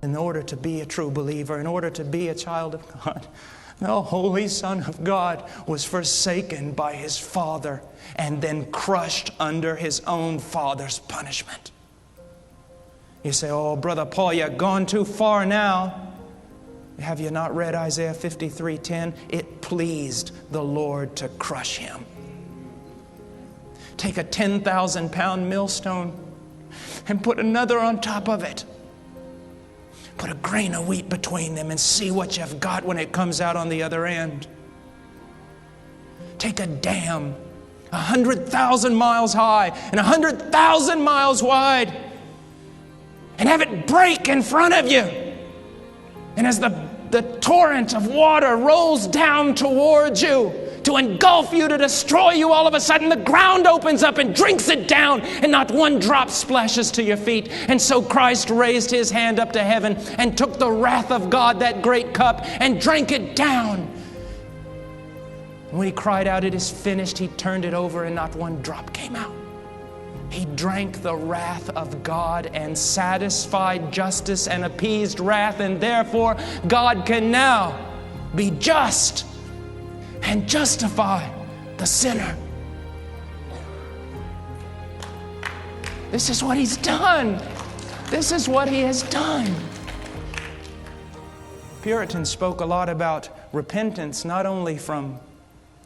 in order to be a true believer, in order to be a child of God. The Holy Son of God was forsaken by His Father and then crushed under His own Father's punishment. You say, oh, Brother Paul, you've gone too far now. Have you not read Isaiah 53:10? It pleased the Lord to crush Him. Take a 10,000-pound millstone and put another on top of it. Put a grain of wheat between them and see what you've got when it comes out on the other end. Take a dam 100,000 miles high and 100,000 miles wide and have it break in front of you. And as the torrent of water rolls down towards you to engulf you, to destroy you, all of a sudden the ground opens up and drinks it down, and not one drop splashes to your feet. And so Christ raised His hand up to heaven and took the wrath of God, that great cup, and drank it down. And when He cried out, "It is finished," He turned it over and not one drop came out. He drank the wrath of God and satisfied justice and appeased wrath, and therefore God can now be just and justify the sinner. This is what He's done. This is what He has done. Puritans spoke a lot about repentance, not only from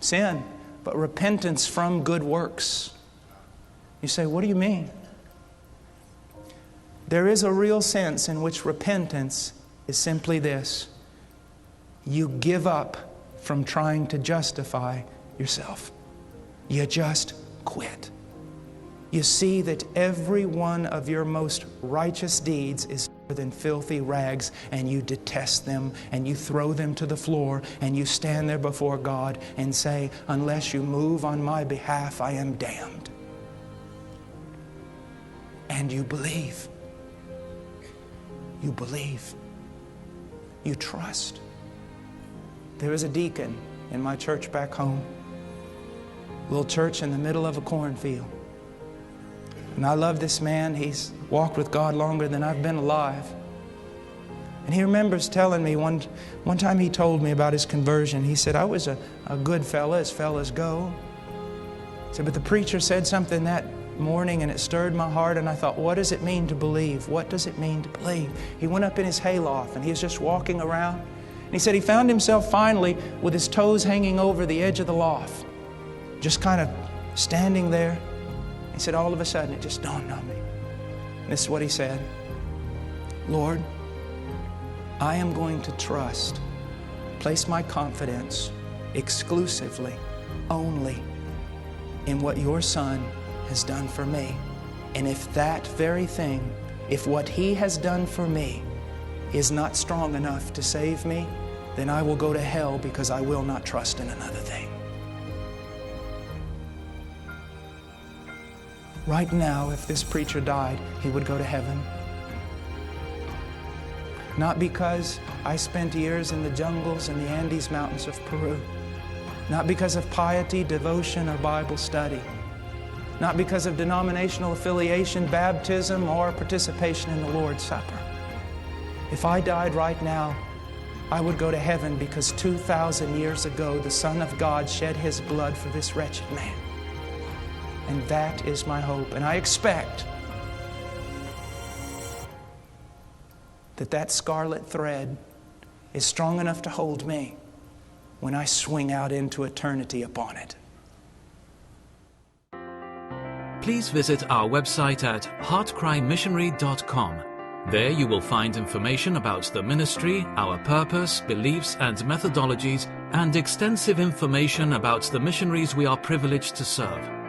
sin, but repentance from good works. You say, what do you mean? There is a real sense in which repentance is simply this: you give up from trying to justify yourself. You just quit. You see that every one of your most righteous deeds is better than filthy rags, and you detest them, and you throw them to the floor, and you stand there before God and say, unless you move on my behalf, I am damned. And you believe. You believe. You trust. There was a deacon in my church back home. Little church in the middle of a cornfield. And I love this man. He's walked with God longer than I've been alive. And he remembers telling me one time he told me about his conversion. He said, I was a good fella, as fellas go. He said, but the preacher said something that morning and it stirred my heart, and I thought, what does it mean to believe? What does it mean to believe? He went up in his hayloft and he was just walking around. And he said he found himself finally with his toes hanging over the edge of the loft, just kind of standing there. He said, all of a sudden it just dawned on me. And this is what he said: Lord, I am going to trust, place my confidence exclusively, only in what your Son has done for me. And if that very thing, if what He has done for me is not strong enough to save me, then I will go to hell, because I will not trust in another thing. Right now, if this preacher died, he would go to heaven. Not because I spent years in the jungles and the Andes Mountains of Peru. Not because of piety, devotion, or Bible study. Not because of denominational affiliation, baptism, or participation in the Lord's Supper. If I died right now, I would go to heaven, because 2,000 years ago, the Son of God shed His blood for this wretched man. And that is my hope. And I expect that that scarlet thread is strong enough to hold me when I swing out into eternity upon it. Please visit our website at heartcrymissionary.com. There you will find information about the ministry, our purpose, beliefs and methodologies, and extensive information about the missionaries we are privileged to serve.